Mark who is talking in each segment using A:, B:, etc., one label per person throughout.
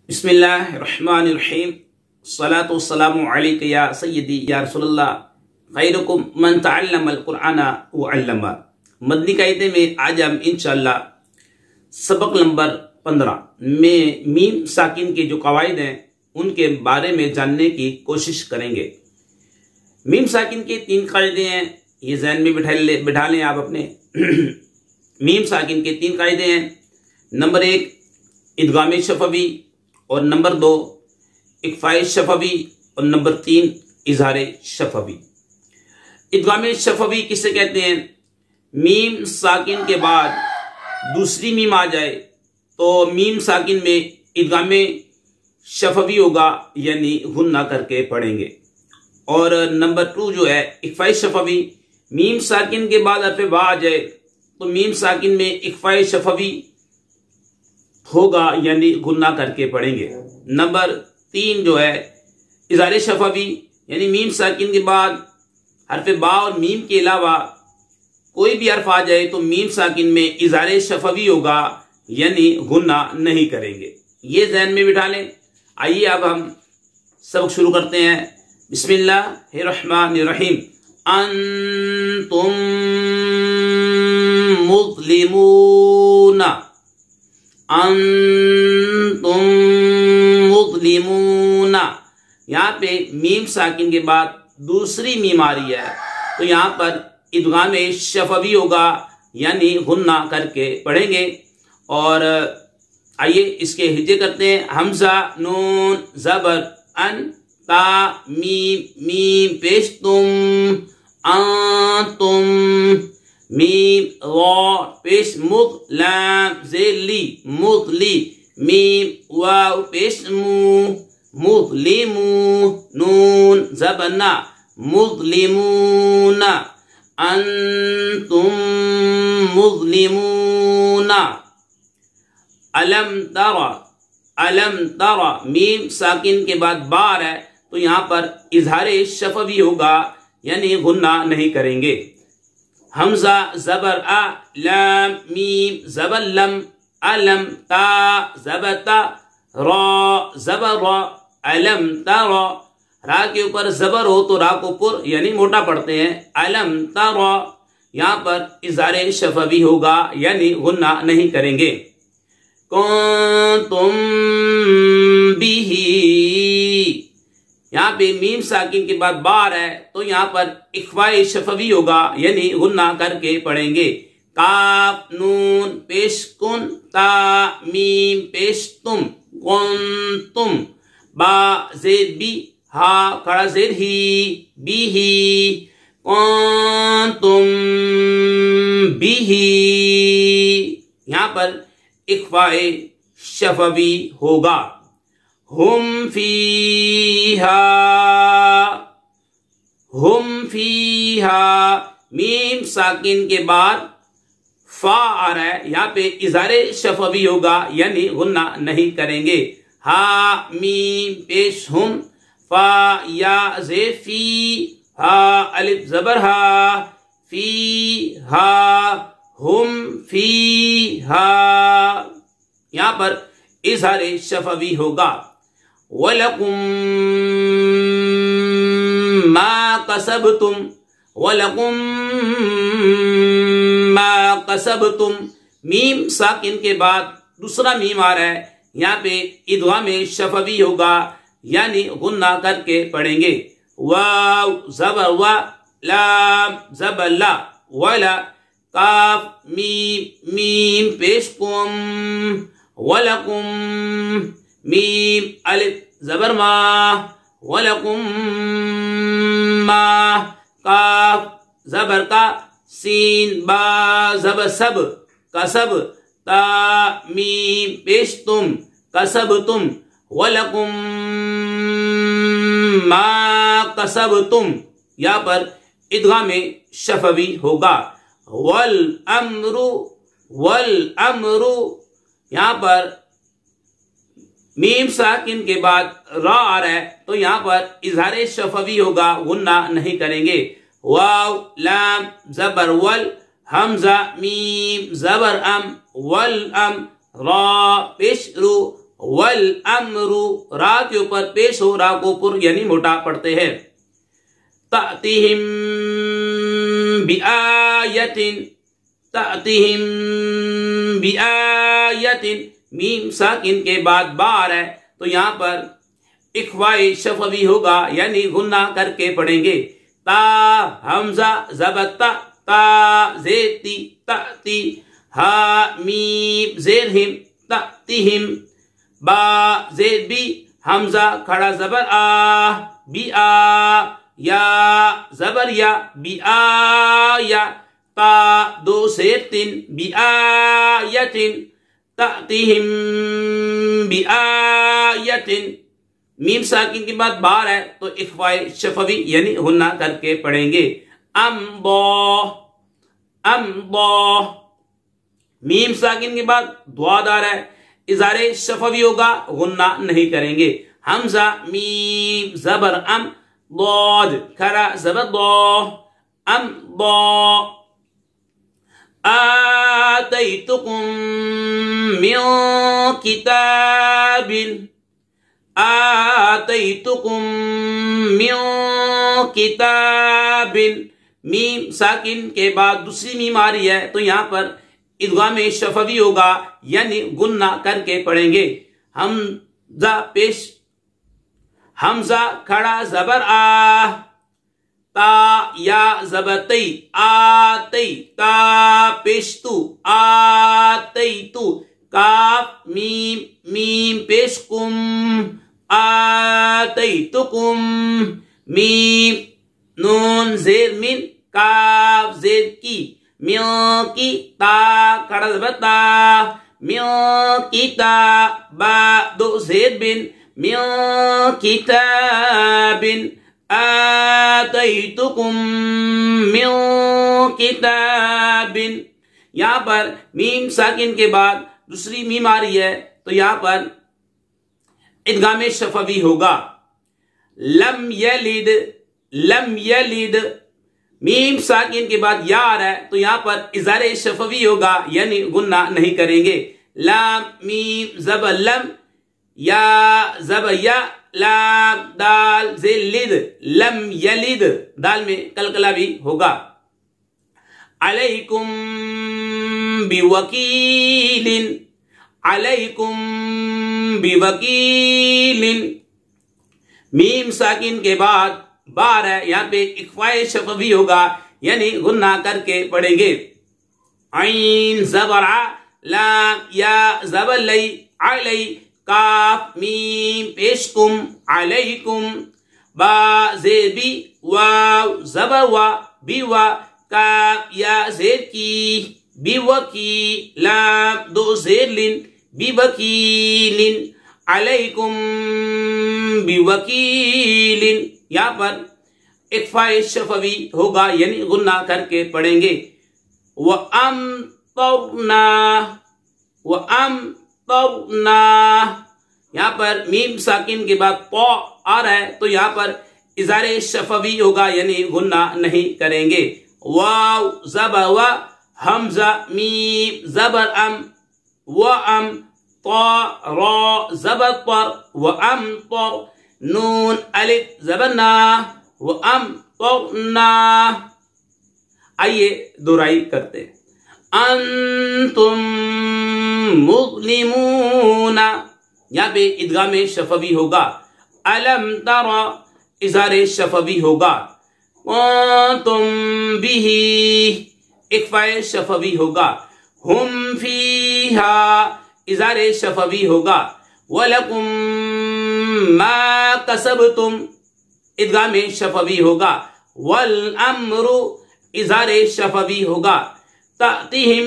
A: بسم اللہ الرحمن الرحیم الصلاۃ والسلام علیک یا سیدی یا رسول اللہ خیرکم من تعلم القرآن وعلمہ۔ مدنی قاعدے میں آج ہم انشاءاللہ سبق نمبر 15 میں میم ساکن کے جو قواعد ہیں ان کے بارے میں جاننے کی کوشش کریں گے۔ میم ساکن کے 3 قاعدے ہیں، یہ ذہن میں بٹھا لیں آپ اپنے۔ میم ساکن کے 3 قاعدے ہیں۔ نمبر 1 ادغام شفوی، اور نمبر 2 اخفاء شفوی، اور نمبر 3 اظہار شفوی۔ ادغام شفوی کسے کہتے ہیں؟ میم ساکن کے بعد دوسری میم آ جائے تو میم ساکن میں ادغام شفوی ہوگا، یعنی غنہ کر کے پڑھیں گے۔ اور نمبر 2 جو ہے اخفاء شفوی، میم ساکن کے بعد حرف با آ جائے تو میم ساکن میں اخفاء شفوی ہوگا، یعنی غنہ کر کے پڑھیں گے۔ نمبر 3 جو ہے اظہار شفوی، یعنی میم ساکن کے بعد حرف با اور میم کے علاوہ کوئی بھی حرف آ جائے تو میم ساکن میں اظہار شفوی ہوگا، یعنی غنہ نہیں کریں گے۔ یہ ذہن میں بٹھا لیں۔ آئیے اب ہم سبق شروع کرتے ہیں۔ بسم اللہ الرحمن الرحیم۔ انتم مظلمون، انتم مظلمون۔ یہاں پہ میم ساکن کے بعد دوسری میم آ رہی ہے تو یہاں پر ادغام شفوی ہوگا، یعنی غنہ کر کے پڑھیں گے۔ اور آئیے اس کے ہجے کرتے ہیں۔ حمزہ نون زبر ان، تا میم میم پیش تم، انتم میم را پیش مد، لام زیر لی مظلی، میم واو پیش مو مظلمو، نون زبنا مظلمون، انتم مظلمون۔ علم ترى، علم ترى، میم ساکن کے بعد بار ہے تو یہاں پر اظہار شفوی ہوگا، یعنی غنہ نہیں کریں گے۔ حمزہ زبر ا، لام میم زبر لم، علم تا زبر تا، را زبر را، علم ترى۔ را کے اوپر زبر ہو تو را کو پر یعنی موٹا پڑھتے ہیں۔ علم ترى، یہاں پر اظہار شفوی ہوگا، یعنی غنہ نہیں کریں گے۔ کنتم به، یہاں پہ میم ساکن کے بعد بار ہے تو یہاں پر اخفاء شفوی ہوگا، یعنی غنہ کر کے پڑھیں گے۔ کاف نون پیش کن، تا میم پیش تم، کنتم، با زیر بی، ہا کھڑا زیر ہی، بی ہی، کنتم به، یہاں پر اخفاء شفوی ہوگا۔ ہم فیہا، ہم فیہا، میم ساکن کے بعد فا آ رہا ہے، یہاں پہ اظہار شفوی ہوگا، یعنی غنہ نہیں کریں گے۔ ہا میم پیش ہم، فا یا زیر فی، ہا الف زبر ہا، فی ہا، ہم فی ہا، یہاں پر اظہار شفوی ہوگا۔ وَلَكُمْ مَا قَسَبْتُمْ، وَلَكُمْ مَا قَسَبْتُمْ، میم ساکن کے بعد دوسرا میم آ رہا ہے، یہاں پہ ادغام شفوی ہوگا، یعنی غنہ کر کے پڑھیں گے۔ واو زبر وا، لام زبر لا، ولا، کاف میم میم پیش کم، وَلَكُمْ میم الف زبر ما، وَلَكُمْ ما، کاف زبر کا، سین با زبر سب، کسب، تا میم پیش تم، کسبتم، وَلَكُمْ ما کسبتم، یہاں پر ادغام شفوی ہوگا۔ والامر، والامر، یہاں پر میم ساکن کے بعد را آ رہا ہے تو یہاں پر اظہار شفوی ہوگا، غنہ نہیں کریں گے۔ واو لام زبر ول، حمزہ میم زبر ام، والام را پیش رو، والامر را کے اوپر پیش ہو، را کو پر یعنی موٹا پڑھتے ہیں. تأتیہم بآیت، تأتیہم بآیت، میم ساکن کے بعد با ہے تو یہاں پر اخفاء شفوی ہوگا یعنی غنہ کر کے پڑھیں گے. تا حمزہ زبر تا، تا زیر تی تأتی، ہا میم زیر ہم تأتیہم، با زیر بی حمزہ کھڑا زبر آ، بی آ، یا زبر یا، بی آیا، تا دو زیر تین، بی آیتن، تأتیہم بی آیتن. میم ساکن کے بعد بار ہے تو اخفاء شفوی یعنی غنہ کر کے پڑھیں گے. امضا، امضا، میم ساکن کے بعد دعا دار ہے، اظہار شفوی ہوگا، غنہ نہیں کریں گے. حمزہ میم زبر ام، ضاد کھڑا زبر ضا، امضا. آتیتکم من کتاب، آتیتکم من کتاب، میم ساکن کے بعد دوسری میم آ رہی ہے تو یہاں پر ادغام شفوی ہوگا یعنی غنہ کر کے پڑھیں گے. حمزہ پیش، حمزہ کھڑا زبر آ، تا یا زبر تی، آتی، تا پیش تو، آتی تو، کاف میم، میم پیش کم، آتیتکم، میم نون زیر من، کاف زیر کی، من کی، تا کھڑا زبر تا، من کتا، با دو زیر بن، من کتاب، آتیتکم من کتاب. یہاں پر میم ساکن کے بعد دوسری میم آ رہی ہے تو یہاں پر ادغام شفوی ہوگا. لم یلد، لم یلد، میم ساکن کے بعد یا آ رہا ہے تو یہاں پر اظہار شفوی ہوگا یعنی غنہ نہیں کریں گے. لام میم زبر لم، یا زبر یا، لام دال زیر لد، لم یلد، دال میں کلکلا بھی ہوگا. علیکم بوکیل، علیکم بوکیل، میم ساکن کے بعد بار ہے یہاں پہ اخفاء شفوی ہوگا یعنی غنہ کر کے پڑھیں گے. عین زبر ع، لام یا زبر لی، علی، کاف میم پیش کم، علیکم، با زیر بی، واو زبر وا، بی وا، کاف یا زیر کی، بی وکی، لام دو زیر لن، بی وکیلن، علیکم بی وکیلن. یہاں پر اخفاء شفوی ہوگا یعنی غنہ کر کے پڑھیں گے. وَأَمْطَرْنَا، وَأَمْطَرْنَا، یہاں پر میم ساکن کے بعد پا آ رہا ہے تو یہاں پر اظہار شفوی ہوگا یعنی غنہ نہیں کریں گے. واو زبر و، حمزہ میم زبر ام، وَأَم، طا را زبر طر، وَأَمْطَرْ، نون الف زبر نا، وَأَمْطَرْنَا. آئیے دورائی کرتے. انتم مظلمون، یہاں پہ ادغام شفوی ہوگا. الم تر، اظہار شفوی ہوگا. وانتم به، اخفاء شفوی ہوگا. ہم فیہا، اظہار شفوی ہوگا. وَلَكُمْ مَا كَسَبْتُمْ، ادغام شفوی ہوگا. وَالْأَمْرُ، اظہار شفوی ہوگا. تَأْتِهِمْ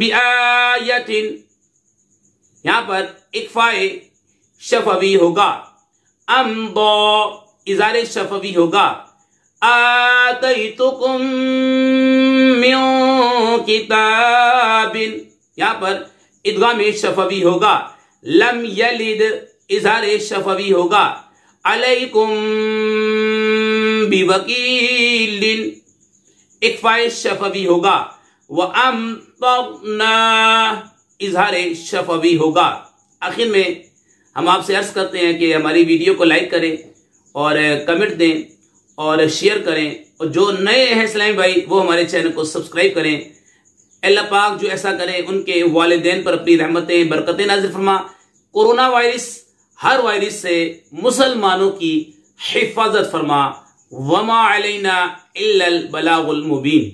A: بِآیَةٍ، یہاں پر اخفاء شفوی ہوگا. امضا، اظہار شفوی ہوگا. آتیتکم من کتاب، یہاں پر ادغام شفوی ہوگا. لم یلد، اظہار شفوی ہوگا. علیکم بوکیل، اخفاء شفوی ہوگا. وَأَمْطَرْنَا، اظہار شفوی ہوگا۔ آخر میں ہم آپ سے عرض کرتے ہیں کہ ہماری ویڈیو کو لائک کریں اور کمنٹ دیں اور شیئر کریں، اور جو نئے ہیں اسلامی بھائی وہ ہمارے چینل کو سبسکرائب کریں۔ اللہ پاک جو ایسا کرے ان کے والدین پر اپنی رحمتیں برکتیں نازل فرما۔ کورونا وائرس ہر وائرس سے مسلمانوں کی حفاظت فرما۔ وما علینا الا البلاغ المبین۔